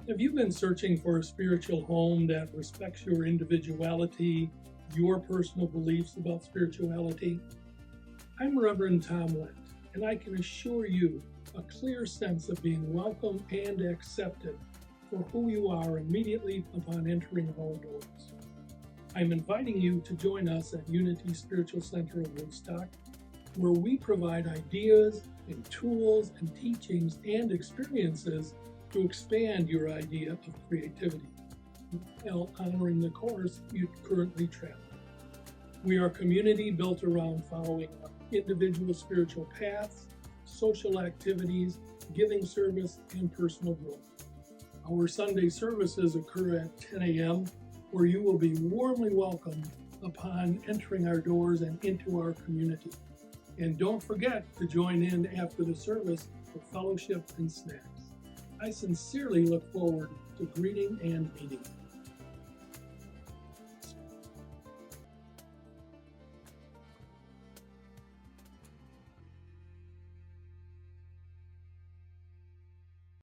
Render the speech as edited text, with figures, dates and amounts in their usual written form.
Have you been searching for a spiritual home that respects your individuality, your personal beliefs about spirituality? I'm Reverend Tom Wendt, and I can assure you a clear sense of being welcome and accepted for who you are immediately upon entering our doors. I'm inviting you to join us at Unity Spiritual Center of Woodstock, where we provide ideas and tools and teachings and experiences to expand your idea of creativity while honoring the course you currently travel. We are a community built around following individual spiritual paths, social activities, giving service, and personal growth. Our Sunday services occur at 10 a.m., where you will be warmly welcomed upon entering our doors and into our community. And don't forget to join in after the service for fellowship and snacks. I sincerely look forward to greeting and meeting you.